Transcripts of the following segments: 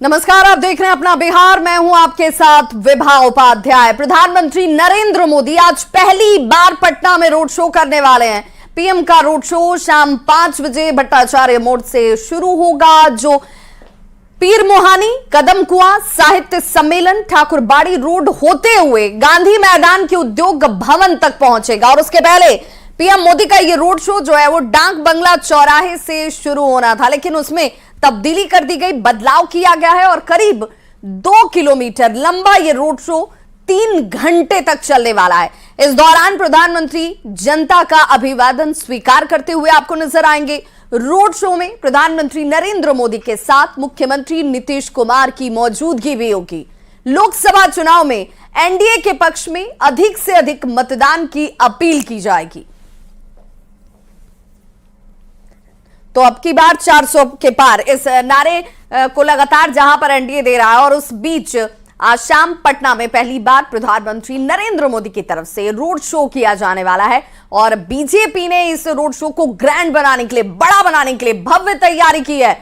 नमस्कार, आप देख रहे हैं अपना बिहार। मैं हूं आपके साथ विभा उपाध्याय। प्रधानमंत्री नरेंद्र मोदी आज पहली बार पटना में रोड शो करने वाले हैं। पीएम का रोड शो शाम 5 बजे भट्टाचार्य मोड़ से शुरू होगा, जो पीर मोहानी, कदम कुआं, साहित्य सम्मेलन, ठाकुरबाड़ी रोड होते हुए गांधी मैदान के उद्योग भवन तक पहुंचेगा। और उसके पहले पीएम मोदी का ये रोड शो जो है वो डाक बंगला चौराहे से शुरू होना था, लेकिन उसमें तब्दीली कर दी गई, बदलाव किया गया है और करीब 2 किलोमीटर लंबा ये रोड शो 3 घंटे तक चलने वाला है। इस दौरान प्रधानमंत्री जनता का अभिवादन स्वीकार करते हुए आपको नजर आएंगे। रोड शो में प्रधानमंत्री नरेंद्र मोदी के साथ मुख्यमंत्री नीतीश कुमार की मौजूदगी भी होगी। लोकसभा चुनाव में एनडीए के पक्ष में अधिक से अधिक मतदान की अपील की जाएगी। तो अब की बार 400 के पार, इस नारे को लगातार जहां पर एनडीए दे रहा है, और उस बीच आज शाम पटना में पहली बार प्रधानमंत्री नरेंद्र मोदी की तरफ से रोड शो किया जाने वाला है। और बीजेपी ने इस रोड शो को ग्रैंड बनाने के लिए, बड़ा बनाने के लिए भव्य तैयारी की है।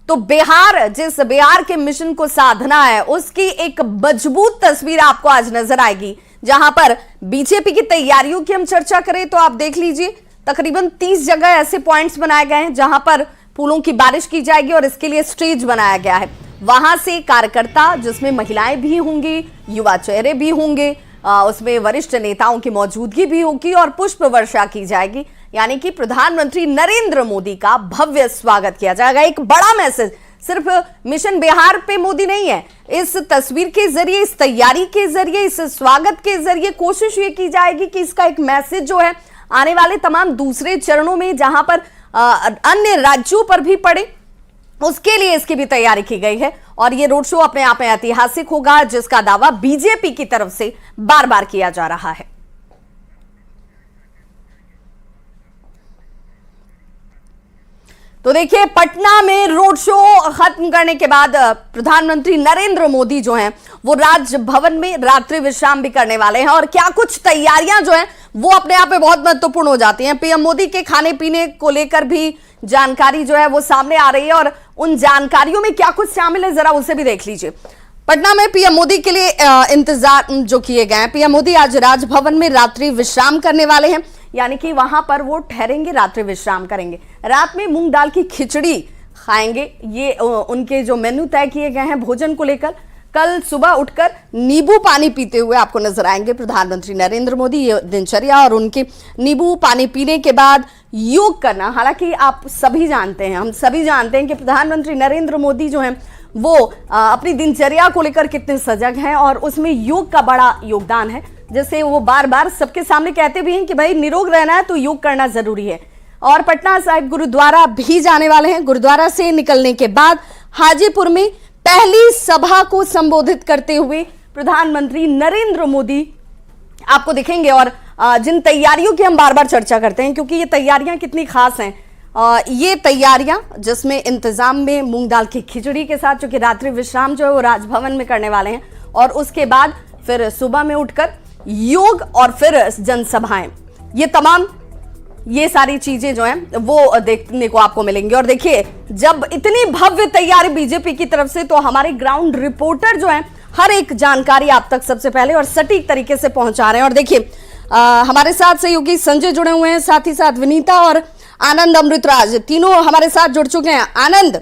तो बिहार, जिस बिहार के मिशन को साधना है, उसकी एक मजबूत तस्वीर आपको आज नजर आएगी। जहां पर बीजेपी की तैयारियों की हम चर्चा करें तो आप देख लीजिए, तकरीबन 30 जगह ऐसे पॉइंट्स बनाए गए हैं जहां पर फूलों की बारिश की जाएगी और इसके लिए स्टेज बनाया गया है। वहां से कार्यकर्ता, जिसमें महिलाएं भी होंगी, युवा चेहरे भी होंगे, उसमें वरिष्ठ नेताओं की मौजूदगी भी होगी और पुष्प वर्षा की जाएगी। यानी कि प्रधानमंत्री नरेंद्र मोदी का भव्य स्वागत किया जाएगा। एक बड़ा मैसेज सिर्फ मिशन बिहार पे मोदी नहीं है। इस तस्वीर के जरिए, इस तैयारी के जरिए, इस स्वागत के जरिए कोशिश ये की जाएगी कि इसका एक मैसेज जो है आने वाले तमाम दूसरे चरणों में, जहां पर अन्य राज्यों पर भी पड़े, उसके लिए इसकी भी तैयारी की गई है। और ये रोड शो अपने आप में ऐतिहासिक होगा, जिसका दावा बीजेपी की तरफ से बार बार किया जा रहा है। तो देखिए, पटना में रोड शो खत्म करने के बाद प्रधानमंत्री नरेंद्र मोदी जो हैं वो राजभवन में रात्रि विश्राम भी करने वाले हैं। और क्या कुछ तैयारियां जो हैं वो अपने आप में बहुत महत्वपूर्ण हो जाती हैं। पीएम मोदी के खाने पीने को लेकर भी जानकारी जो है वो सामने आ रही है, और उन जानकारियों में क्या कुछ शामिल है जरा उसे भी देख लीजिए। पटना में पीएम मोदी के लिए इंतजार जो किए गए हैं। पीएम मोदी आज राजभवन में रात्रि विश्राम करने वाले हैं, यानी कि वहां पर वो ठहरेंगे, रात्रि विश्राम करेंगे। रात में मूंग दाल की खिचड़ी खाएंगे। ये उनके जो मेन्यू तय किए गए हैं भोजन को लेकर। कल सुबह उठकर नींबू पानी पीते हुए आपको नजर आएंगे प्रधानमंत्री नरेंद्र मोदी। ये दिनचर्या, और उनके नींबू पानी पीने के बाद योग करना। हालांकि आप सभी जानते हैं, हम सभी जानते हैं कि प्रधानमंत्री नरेंद्र मोदी जो हैं वो अपनी दिनचर्या को लेकर कितने सजग हैं, और उसमें योग का बड़ा योगदान है। जैसे वो बार बार सबके सामने कहते भी हैं कि भाई निरोग रहना है तो योग करना जरूरी है। और पटना साहिब गुरुद्वारा भी जाने वाले हैं। गुरुद्वारा से निकलने के बाद हाजीपुर में पहली सभा को संबोधित करते हुए प्रधानमंत्री नरेंद्र मोदी आपको दिखेंगे। और जिन तैयारियों की हम बार बार चर्चा करते हैं, क्योंकि ये तैयारियां कितनी खास हैं, ये तैयारियां जिसमें इंतजाम में मूंग दाल की खिचड़ी के साथ, चूंकि रात्रि विश्राम जो है वो राजभवन में करने वाले हैं, और उसके बाद फिर सुबह में उठकर योग और फिर जनसभाएं, ये सारी चीजें जो हैं वो देखने को आपको मिलेंगी। और देखिए, जब इतनी भव्य तैयारी बीजेपी की तरफ से, तो हमारे ग्राउंड रिपोर्टर जो हैं हर एक जानकारी आप तक सबसे पहले और सटीक तरीके से पहुंचा रहे हैं। और देखिए, हमारे साथ सहयोगी संजय जुड़े हुए हैं, साथ ही साथ विनीता और आनंद अमृतराज, तीनों हमारे साथ जुड़ चुके हैं। आनंद,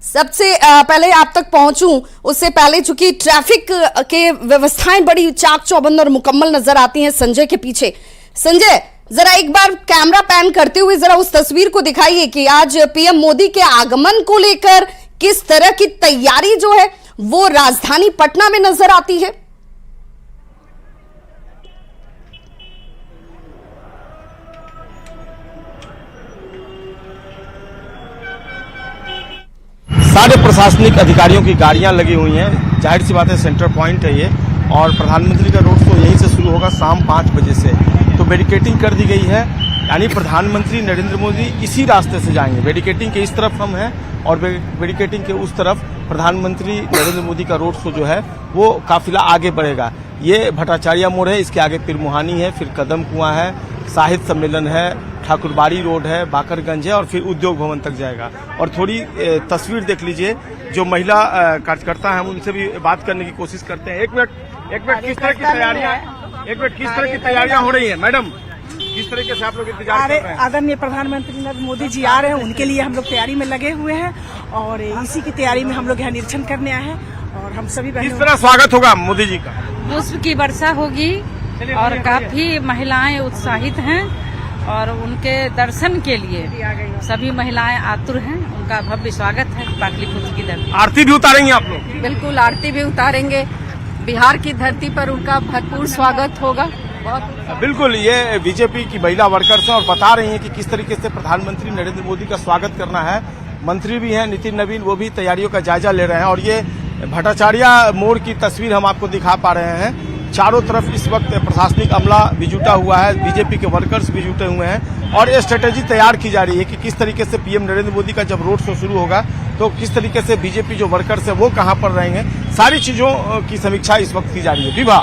सबसे पहले आप तक पहुंचूं उससे पहले, चूंकि ट्रैफिक के व्यवस्थाएं बड़ी चाक चौबंद और मुकम्मल नजर आती हैं संजय के पीछे। संजय, जरा एक बार कैमरा पैन करते हुए जरा उस तस्वीर को दिखाइए कि आज पीएम मोदी के आगमन को लेकर किस तरह की तैयारी जो है वो राजधानी पटना में नजर आती है। सारे प्रशासनिक अधिकारियों की गाड़ियां लगी हुई हैं। जाहिर सी बात है, सेंटर पॉइंट है ये, और प्रधानमंत्री का रोड शो यहीं से शुरू होगा शाम 5 बजे से। तो बैरिकेटिंग कर दी गई है, यानी प्रधानमंत्री नरेंद्र मोदी इसी रास्ते से जाएंगे। बैरिकेटिंग के इस तरफ हम हैं और बैरिकेटिंग के उस तरफ प्रधानमंत्री नरेंद्र मोदी का रोड शो जो है वो काफिला आगे बढ़ेगा। ये भट्टाचार्य मोड़ है, इसके आगे पीर मोहानी है, फिर कदम कुआं है, साहित्य सम्मेलन है, ठाकुरबाड़ी रोड है, बाकरगंज है और फिर उद्योग भवन तक जाएगा। और थोड़ी तस्वीर देख लीजिए जो महिला कार्यकर्ता हैं उनसे भी बात करने की कोशिश करते हैं। एक मिनट किस तरह की तैयारियां हो रही हैं मैडम? किस तरीके से आप लोग इंतजार कर रहे हैं? आदरणीय प्रधानमंत्री नरेंद्र मोदी जी आ रहे हैं, उनके लिए हम लोग तैयारी में लगे हुए हैं और इसी की तैयारी में हम लोग यहाँ निरीक्षण करने आए हैं और हम सभी किस तरह स्वागत होगा मोदी जी का? पुष्प की वर्षा होगी और काफी महिलाएं उत्साहित हैं और उनके दर्शन के लिए सभी महिलाएं आतुर हैं। उनका भव्य स्वागत है पाटलिपुत्र की धरती। आरती भी उतारेंगे आप लोग? बिल्कुल, आरती भी उतारेंगे। बिहार की धरती पर उनका भरपूर स्वागत होगा। बिल्कुल, ये बीजेपी की महिला वर्कर्स हैं और बता रही हैं कि किस तरीके से प्रधानमंत्री नरेंद्र मोदी का स्वागत करना है। मंत्री भी हैं नितिन नवीन, वो भी तैयारियों का जायजा ले रहे हैं और ये भट्टाचार्य मोड़ की तस्वीर हम आपको दिखा पा रहे हैं। चारों तरफ इस वक्त प्रशासनिक अमला भी जुटा हुआ है, बीजेपी के वर्कर्स भी जुटे हुए हैं और ये स्ट्रेटेजी तैयार की जा रही है कि किस तरीके से पीएम नरेंद्र मोदी का जब रोड शो शुरू होगा तो किस तरीके से बीजेपी जो वर्कर्स है वो कहां पर रहेंगे। सारी चीजों की समीक्षा इस वक्त की जा रही है। विभा,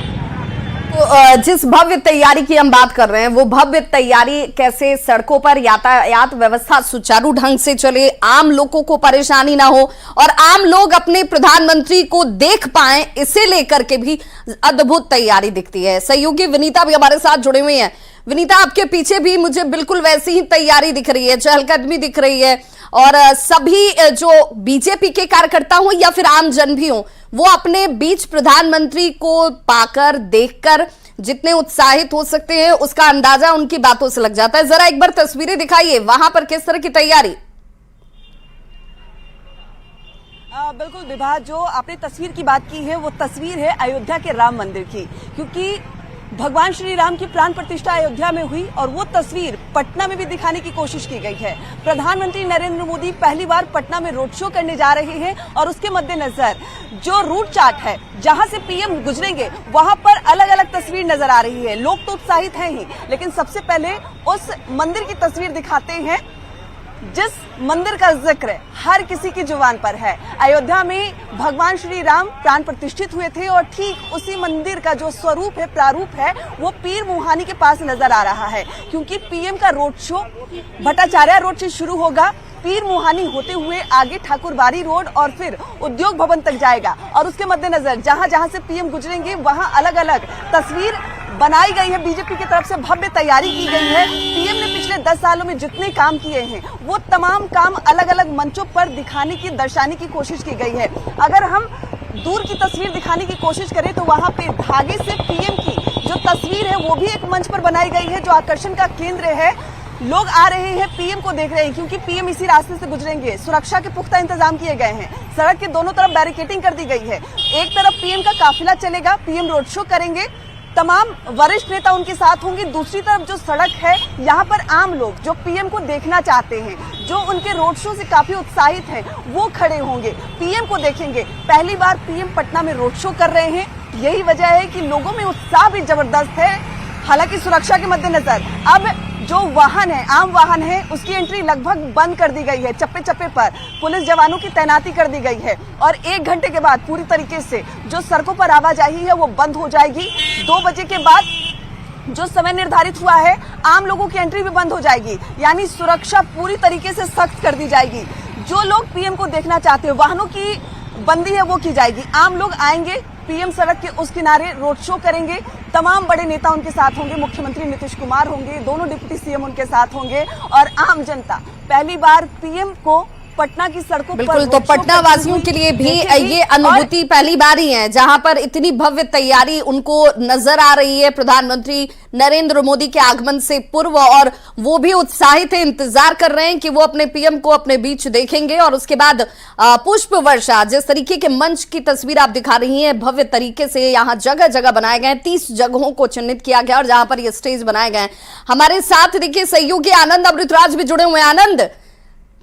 तो जिस भव्य तैयारी की हम बात कर रहे हैं वो भव्य तैयारी कैसे सड़कों पर यातायात व्यवस्था सुचारू ढंग से चले, आम लोगों को परेशानी ना हो और आम लोग अपने प्रधानमंत्री को देख पाएं, इसे लेकर के भी अद्भुत तैयारी दिखती है। सहयोगी विनीता भी हमारे साथ जुड़े हुए हैं। विनीता, आपके पीछे भी मुझे बिल्कुल वैसी ही तैयारी दिख रही है, चहलकदमी दिख रही है और सभी जो बीजेपी के कार्यकर्ता हो या फिर आम जन भी हो वो अपने बीच प्रधानमंत्री को पाकर देखकर जितने उत्साहित हो सकते हैं उसका अंदाजा उनकी बातों से लग जाता है। जरा एक बार तस्वीरें दिखाइए, वहां पर किस तरह की तैयारी? बिल्कुल विभा, जो आपने तस्वीर की बात की है वो तस्वीर है अयोध्या के राम मंदिर की, क्योंकि भगवान श्री राम की प्राण प्रतिष्ठा अयोध्या में हुई और वो तस्वीर पटना में भी दिखाने की कोशिश की गई है। प्रधानमंत्री नरेंद्र मोदी पहली बार पटना में रोड शो करने जा रहे हैं और उसके मद्देनजर जो रूट चार्ट है जहां से पीएम गुजरेंगे वहां पर अलग अलग तस्वीर नजर आ रही है। लोग तो उत्साहित हैं ही, लेकिन सबसे पहले उस मंदिर की तस्वीर दिखाते हैं जिस मंदिर का जिक्र हर किसी की जुबान पर है। अयोध्या में भगवान श्री राम प्राण प्रतिष्ठित हुए थे और ठीक उसी मंदिर का जो स्वरूप है, प्रारूप है, वो पीर मुहानी के पास नजर आ रहा है, क्योंकि पीएम का रोड शो भट्टाचार्य रोड से शुरू होगा, पीर मुहानी होते हुए आगे ठाकुरबाड़ी रोड और फिर उद्योग भवन तक जाएगा और उसके मद्देनजर जहां जहां से पीएम गुजरेंगे वहां अलग अलग तस्वीर बनाई गई है। बीजेपी की तरफ से भव्य तैयारी की गई है। पीएम ने पिछले 10 सालों में जितने काम किए हैं वो तमाम काम अलग अलग मंचों पर दिखाने की, दर्शाने की कोशिश की गई है। अगर हम दूर की तस्वीर दिखाने की कोशिश करें तो वहां पे धागे से पीएम की जो तस्वीर है वो भी एक मंच पर बनाई गई है जो आकर्षण का केंद्र है। लोग आ रहे हैं, पीएम को देख रहे हैं, क्योंकि पीएम इसी रास्ते से गुजरेंगे। सुरक्षा के पुख्ता इंतजाम किए गए हैं, सड़क के दोनों तरफ बैरिकेडिंग कर दी गई है। एक तरफ पीएम का काफिला चलेगा, पीएम रोड शो करेंगे, तमाम वरिष्ठ नेता उनके साथ होंगे। दूसरी तरफ जो सड़क है यहाँ पर आम लोग जो पीएम को देखना चाहते हैं, जो उनके रोड शो से काफी उत्साहित हैं, वो खड़े होंगे, पीएम को देखेंगे। पहली बार पीएम पटना में रोड शो कर रहे हैं, यही वजह है कि लोगों में उत्साह भी जबरदस्त है। हालांकि सुरक्षा के मद्देनजर अब जो वाहन है, आम वाहन है, उसकी एंट्री लगभग बंद कर दी गई है। चप्पे चप्पे पर पुलिस जवानों की तैनाती कर दी गई है और 1 घंटे के बाद पूरी तरीके से जो सड़कों पर आवाजाही है वो बंद हो जाएगी। 2 बजे के बाद जो समय निर्धारित हुआ है आम लोगों की एंट्री भी बंद हो जाएगी, यानी सुरक्षा पूरी तरीके से सख्त कर दी जाएगी। जो लोग पीएम को देखना चाहते हैं वाहनों की बंदी है वो की जाएगी। आम लोग आएंगे, पीएम सड़क के उस किनारे रोड शो करेंगे, तमाम बड़े नेता उनके साथ होंगे, मुख्यमंत्री नीतीश कुमार होंगे, दोनों डिप्टी सीएम उनके साथ होंगे और आम जनता पहली बार पीएम को पटना की सड़कों पर बिल्कुल, तो पटना वासियों के लिए भी ये अनुभूति पहली बार ही है जहां पर इतनी भव्य तैयारी उनको नजर आ रही है प्रधानमंत्री नरेंद्र मोदी के आगमन से पूर्व, और वो भी उत्साहित है, इंतजार कर रहे हैं कि वो अपने पीएम को अपने बीच देखेंगे। और उसके बाद पुष्प वर्षा, जिस तरीके के मंच की तस्वीर आप दिखा रही हैं, भव्य तरीके से यहाँ जगह जगह बनाए गए हैं, 30 जगहों को चिन्हित किया गया और जहां पर ये स्टेज बनाए गए हैं। हमारे साथ देखिए सहयोगी आनंद अमृतराज भी जुड़े हुए हैं। आनंद,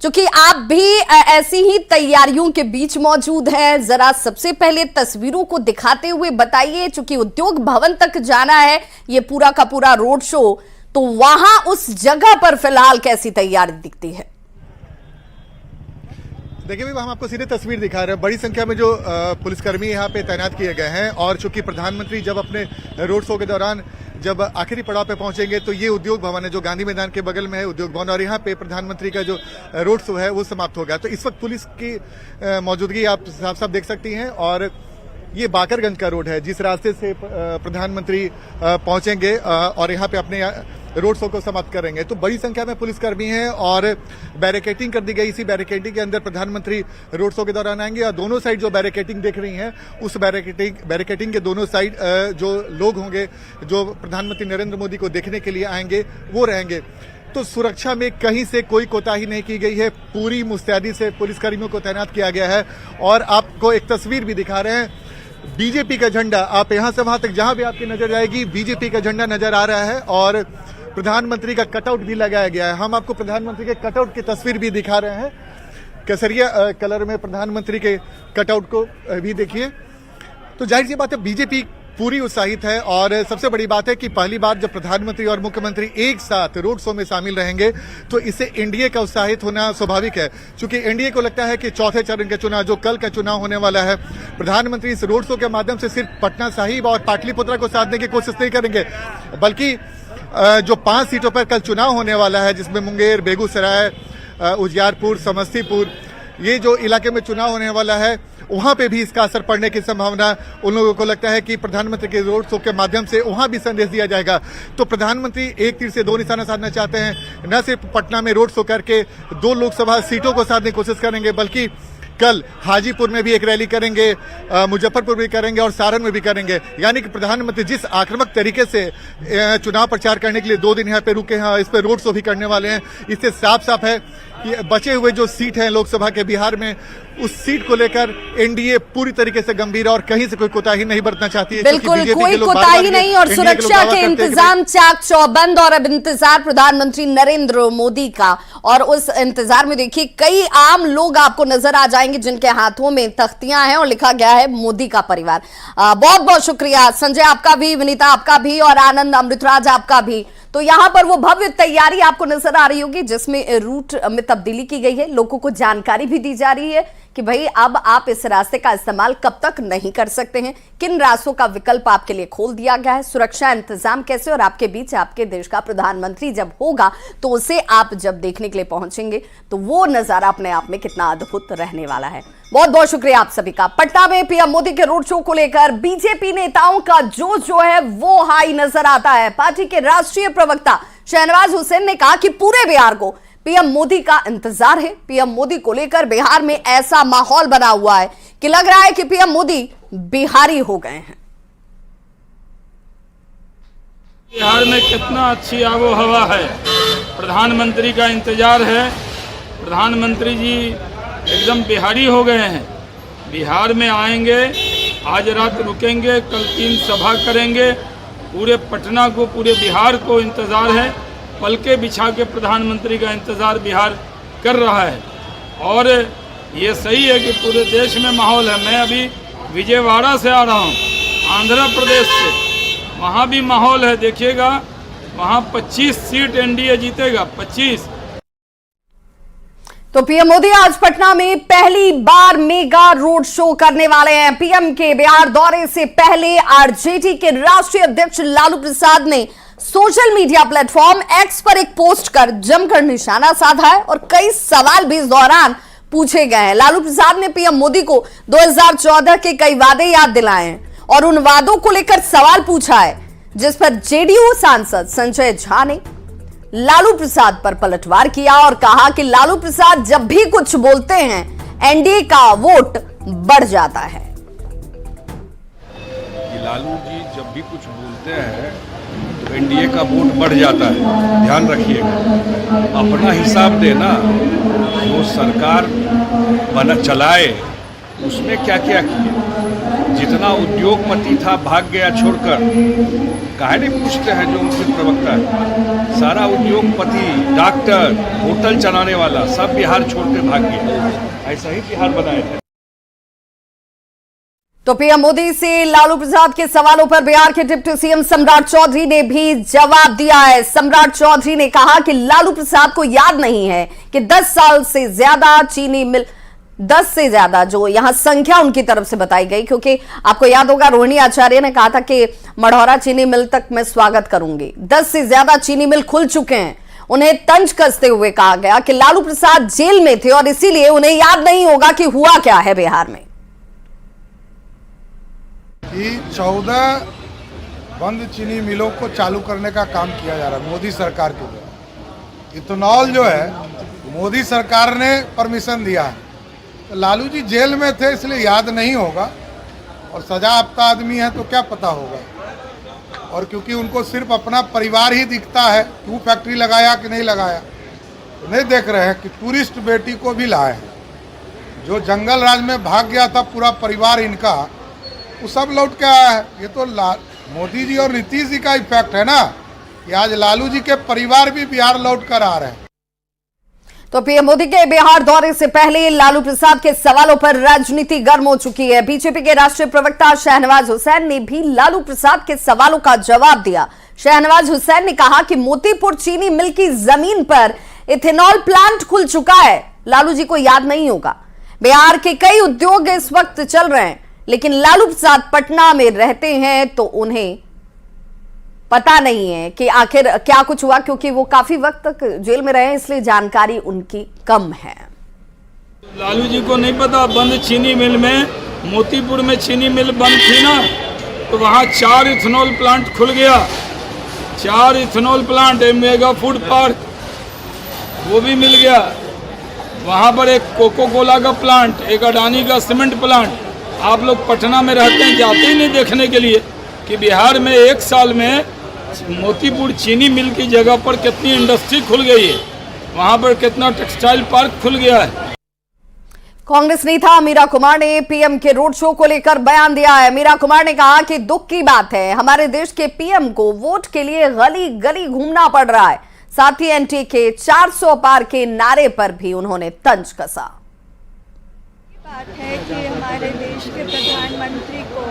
चूंकि आप भी ऐसी ही तैयारियों के बीच मौजूद हैं, जरा सबसे पहले तस्वीरों को दिखाते हुए बताइए, चूंकि उद्योग भवन तक जाना है ये पूरा का पूरा रोड शो, तो वहां उस जगह पर फिलहाल कैसी तैयारी दिखती है? देखिए हम आपको सीधे तस्वीर दिखा रहे हैं। बड़ी संख्या में जो पुलिसकर्मी यहाँ पे तैनात किए गए हैं और चूंकि प्रधानमंत्री जब अपने रोड शो के दौरान जब आखिरी पड़ाव पे पहुंचेंगे तो ये उद्योग भवन है जो गांधी मैदान के बगल में है, उद्योग भवन, और यहाँ पे प्रधानमंत्री का जो रोड शो है वो समाप्त होगा। तो इस वक्त पुलिस की मौजूदगी आप साफ साफ देख सकती हैं, और ये बाकरगंज का रोड है जिस रास्ते से प्रधानमंत्री पहुंचेंगे और यहाँ पे अपने रोड शो को समाप्त करेंगे। तो बड़ी संख्या में पुलिसकर्मी हैं और बैरिकेडिंग कर दी गई। इसी बैरिकेडिंग के अंदर प्रधानमंत्री रोड शो के दौरान आएंगे, और दोनों साइड जो बैरिकेडिंग देख रही हैं उस बैरिकेडिंग के दोनों साइड जो लोग होंगे जो प्रधानमंत्री नरेंद्र मोदी को देखने के लिए आएंगे वो रहेंगे। तो सुरक्षा में कहीं से कोई कोताही नहीं की गई है, पूरी मुस्तैदी से पुलिसकर्मियों को तैनात किया गया है। और आपको एक तस्वीर भी दिखा रहे हैं, बीजेपी का झंडा, आप यहां से वहां तक जहां भी आपकी नजर जाएगी बीजेपी का झंडा नजर आ रहा है, और प्रधानमंत्री का कटआउट भी लगाया गया है। हम आपको प्रधानमंत्री के कटआउट की तस्वीर भी दिखा रहे हैं, केसरिया कलर में प्रधानमंत्री के कटआउट को भी देखिए। तो जाहिर सी बात है बीजेपी पूरी उत्साहित है, और सबसे बड़ी बात है कि पहली बार जब प्रधानमंत्री और मुख्यमंत्री एक साथ रोड शो में शामिल रहेंगे तो इससे एनडीए का उत्साहित होना स्वाभाविक है, क्योंकि एनडीए को लगता है कि चौथे चरण का चुनाव जो कल का चुनाव होने वाला है, प्रधानमंत्री इस रोड शो के माध्यम से सिर्फ पटना साहिब और पाटलिपुत्रा को साधने की कोशिश नहीं करेंगे, बल्कि जो 5 सीटों पर कल चुनाव होने वाला है जिसमें मुंगेर, बेगूसराय, उजियारपुर, समस्तीपुर, ये जो इलाके में चुनाव होने वाला है वहां पे भी इसका असर पड़ने की संभावना उन लोगों को लगता है कि प्रधानमंत्री के रोड शो के माध्यम से वहां भी संदेश दिया जाएगा। तो प्रधानमंत्री एक तीर से दो निशाना साधना चाहते हैं, न सिर्फ पटना में रोड शो करके 2 लोकसभा सीटों को साधने की कोशिश करेंगे, बल्कि कल हाजीपुर में भी एक रैली करेंगे, मुजफ्फरपुर भी करेंगे और सारण में भी करेंगे। यानी कि प्रधानमंत्री जिस आक्रामक तरीके से चुनाव प्रचार करने के लिए 2 दिन यहाँ पे रुके हैं, इस पे रोड शो भी करने वाले हैं। इससे साफ साफ है कि बचे हुए जो सीट हैं लोकसभा के बिहार में, उस सीट को लेकर एनडीए पूरी तरीके से गंभीर और कहीं से कोई कोताही नहीं बरतना चाहती है। बिल्कुल कोई कोताही नहीं, और सुरक्षा के इंतजाम चाक चौबंद, और अब इंतजार प्रधानमंत्री नरेंद्र मोदी का। और उस इंतजार में देखिए कई आम लोग आपको नजर आ जाएंगे जिनके हाथों में तख्तियां हैं और लिखा गया है मोदी का परिवार। बहुत बहुत शुक्रिया संजय, आपका भी, विनीता आपका भी, और आनंद अमृतराज आपका भी। तो यहां पर वो भव्य तैयारी आपको नजर आ रही होगी जिसमें रूट में तब्दीली की गई है, लोगों को जानकारी भी दी जा रही है कि भाई अब आप इस रास्ते का इस्तेमाल कब तक नहीं कर सकते हैं, किन रास्तों का विकल्प आपके लिए खोल दिया गया है, सुरक्षा इंतजाम कैसे, और आपके बीच आपके देश का प्रधानमंत्री जब होगा तो उसे आप जब देखने के लिए पहुंचेंगे तो वो नजारा अपने आप में कितना अद्भुत रहने वाला है। बहुत बहुत शुक्रिया आप सभी का। पटना में पीएम मोदी के रोड शो को लेकर बीजेपी नेताओं का जोश जो है वो हाई नजर आता है। पार्टी के राष्ट्रीय प्रवक्ता शहनवाज हुसैन ने कहा कि पूरे बिहार को पीएम मोदी का इंतजार है। पीएम मोदी को लेकर बिहार में ऐसा माहौल बना हुआ है कि लग रहा है कि पीएम मोदी बिहारी हो गए हैं। बिहार में कितना अच्छी आबो हवा है, प्रधानमंत्री का इंतजार है। प्रधानमंत्री जी एकदम बिहारी हो गए हैं, बिहार में आएंगे, आज रात रुकेंगे, कल 3 सभा करेंगे। पूरे पटना को, पूरे बिहार को इंतज़ार है, पलके बिछा के प्रधानमंत्री का इंतज़ार बिहार कर रहा है। और ये सही है कि पूरे देश में माहौल है। मैं अभी विजयवाड़ा से आ रहा हूँ, आंध्र प्रदेश से, वहाँ भी माहौल है, देखिएगा वहाँ 25 सीट एनडीए जीतेगा, 25। तो पीएम मोदी आज पटना में पहली बार मेगा रोड शो करने वाले हैं। पीएम के बिहार दौरे से पहले आरजेडी के राष्ट्रीय अध्यक्ष लालू प्रसाद ने सोशल मीडिया प्लेटफॉर्म एक्स पर एक पोस्ट कर जमकर निशाना साधा है और कई सवाल भी इस दौरान पूछे गए हैं। लालू प्रसाद ने पीएम मोदी को 2014 के कई वादे याद दिलाए हैं और उन वादों को लेकर सवाल पूछा है, जिस पर जेडीयू सांसद संजय झा ने लालू प्रसाद पर पलटवार किया और कहा कि लालू प्रसाद जब भी कुछ बोलते हैं एनडीए का वोट बढ़ जाता है। लालू जी जब भी कुछ बोलते हैं तो एनडीए का वोट बढ़ जाता है, ध्यान रखिएगा। अपना हिसाब देना, वो सरकार बना चलाए उसमें क्या क्या किया। जितना उद्योगपति था भाग गया छोड़कर, काहे नहीं पूछते हैं जो उनसे प्रवक्ता है। सारा उद्योगपति, डॉक्टर, होटल चलाने वाला सब बिहार छोड़ के भाग गया। ऐसा ही बिहार बनाए थे। तो पीएम मोदी से लालू प्रसाद के सवालों पर बिहार के डिप्टी सीएम सम्राट चौधरी ने भी जवाब दिया है। सम्राट चौधरी ने कहा कि लालू प्रसाद को याद नहीं है कि 10 साल से ज्यादा चीनी मिल 10 से ज्यादा जो यहां संख्या उनकी तरफ से बताई गई, क्योंकि आपको याद होगा रोहिणी आचार्य ने कहा था कि मढ़ौरा चीनी मिल तक मैं स्वागत करूंगी। 10 से ज्यादा चीनी मिल खुल चुके हैं। उन्हें तंज कसते हुए कहा गया कि लालू प्रसाद जेल में थे और इसीलिए उन्हें याद नहीं होगा कि हुआ क्या है बिहार में। कि 14 बंद चीनी मिलों को चालू करने का काम किया जा रहा है मोदी सरकार के द्वारा। इथेनॉल जो है मोदी सरकार ने परमिशन दिया है, तो लालू जी जेल में थे इसलिए याद नहीं होगा, और सजायाफ्ता आदमी है तो क्या पता होगा। और क्योंकि उनको सिर्फ अपना परिवार ही दिखता है, क्यों फैक्ट्री लगाया कि नहीं लगाया, तो नहीं देख रहे हैं कि टूरिस्ट बेटी को भी लाए हैं। जो जंगल राज में भाग गया था पूरा परिवार इनका, वो सब लौट के आया है। ये तो मोदी जी और नीतीश जी का इफेक्ट है ना, कि आज लालू जी के परिवार भी बिहार लौट कर आ रहे हैं। तो पीएम मोदी के बिहार दौरे से पहले लालू प्रसाद के सवालों पर राजनीति गर्म हो चुकी है। बीजेपी के राष्ट्रीय प्रवक्ता शहनवाज हुसैन ने भी लालू प्रसाद के सवालों का जवाब दिया। शहनवाज हुसैन ने कहा कि मोतीपुर चीनी मिल की जमीन पर इथेनॉल प्लांट खुल चुका है, लालू जी को याद नहीं होगा। बिहार के कई उद्योग इस वक्त चल रहे हैं, लेकिन लालू प्रसाद पटना में रहते हैं तो उन्हें पता नहीं है कि आखिर क्या कुछ हुआ, क्योंकि वो काफी वक्त तक जेल में रहे, इसलिए जानकारी उनकी कम है। लालू जी को नहीं पता बंद चीनी मिल में, मोतीपुर में चीनी मिल बंद थी ना, तो वहाँ 4 इथेनॉल प्लांट खुल गया। 4 ethanol plant, mega food park वो भी मिल गया। वहाँ पर एक कोको कोला का प्लांट, एक अडानी का सीमेंट प्लांट। आप लोग पटना में रहते हैं, जाते ही नहीं देखने के लिए कि बिहार में 1 साल में मोतीपुर चीनी मिल की जगह पर कितनी इंडस्ट्री खुल गई है, वहां पर कितना टेक्सटाइल पार्क खुल गया है। कांग्रेस नेता मीरा कुमार ने पीएम के रोड शो को लेकर बयान दिया है। मीरा कुमार ने कहा कि दुख की बात है, हमारे देश के पीएम को वोट के लिए गली गली घूमना पड़ रहा है। साथ ही एनडीए के 400 पार के नारे पर भी उन्होंने तंज कसा। बात है कि हमारे देश के प्रधानमंत्री को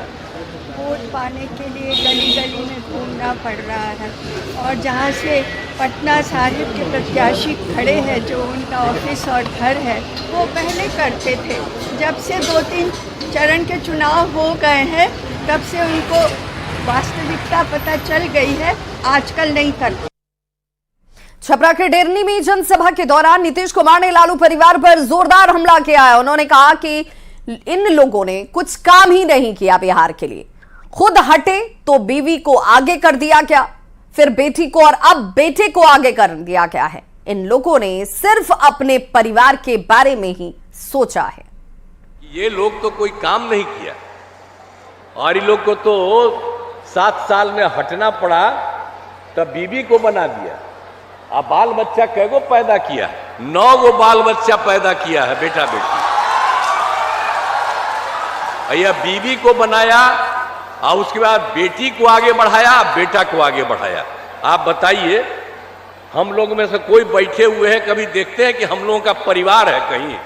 वोट पाने के लिए गली गली में घूमना पड़ रहा है, और जहां से पटना साहिब के प्रत्याशी खड़े हैं, जो उनका ऑफिस और घर है, वो पहले करते थे। जब से 2-3 चरण के चुनाव हो गए हैं, तब से उनको वास्तविकता पता चल गई है, आजकल नहीं करते। छपरा के डेरनी में जनसभा के दौरान नीतीश कुमार ने लालू परिवार पर जोरदार हमला किया है। उन्होंने कहा कि इन लोगों ने कुछ काम ही नहीं किया बिहार के लिए, खुद हटे तो बीवी को आगे कर दिया क्या, फिर बेटी को, और अब बेटे को आगे कर दिया क्या है। इन लोगों ने सिर्फ अपने परिवार के बारे में ही सोचा है। ये लोग तो कोई काम नहीं किया, और इन लोग को तो 7 साल में हटना पड़ा, तब बीवी को बना दिया। अब बाल बच्चा कैगो पैदा किया? 9 गो बाल बच्चा पैदा किया है, बेटा बेटी। भैया बीवी को बनाया, और उसके बाद बेटी को आगे बढ़ाया, बेटा को आगे बढ़ाया। आप बताइए, हम लोग में से कोई बैठे हुए हैं, कभी देखते हैं कि हम लोगों का परिवार है कहीं?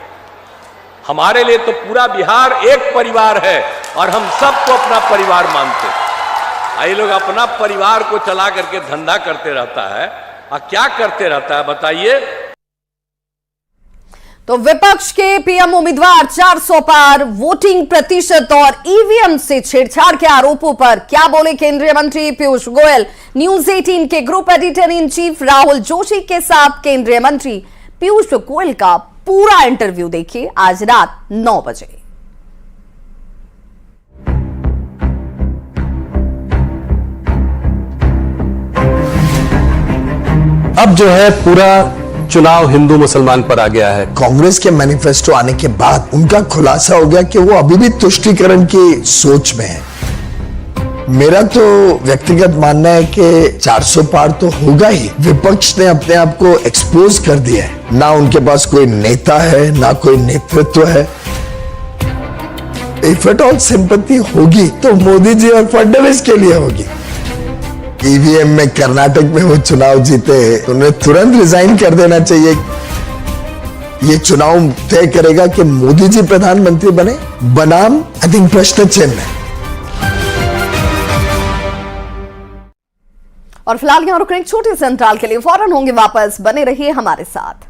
हमारे लिए तो पूरा बिहार एक परिवार है, और हम सबको अपना परिवार मानते हैं। ये लोग अपना परिवार को चला करके धंधा करते रहता है, और क्या करते रहता है बताइए? तो विपक्ष के पीएम उम्मीदवार 400 पार वोटिंग प्रतिशत और ईवीएम से छेड़छाड़ के आरोपों पर क्या बोले केंद्रीय मंत्री पीयूष गोयल। न्यूज 18 के group editor in chief Rahul Joshi के साथ केंद्रीय मंत्री पीयूष गोयल का पूरा इंटरव्यू देखिए आज रात 9 बजे। अब जो है पूरा चुनाव हिंदू मुसलमान पर आ गया है। कांग्रेस के मैनिफेस्टो आने के बाद उनका खुलासा हो गया कि वो अभी भी तुष्टीकरण की सोच में है। मेरा तो व्यक्तिगत मानना है कि 400 पार तो होगा ही। विपक्ष ने अपने आप को एक्सपोज कर दिया है, ना उनके पास कोई नेता है, ना कोई नेतृत्व है। इफ एट ऑल सिंपैथी होगी तो मोदी जी और फडणवीस के लिए होगी। ईवीएम में कर्नाटक में वो चुनाव जीते, उन्हें तुरंत रिजाइन कर देना चाहिए। ये चुनाव तय करेगा कि मोदी जी प्रधानमंत्री बने बनाम आई थिंक प्रश्न चिन्ह है। और फिलहाल यहां रुकने एक छोटे से अंतराल के लिए, फौरन होंगे वापस, बने रहिए हमारे साथ।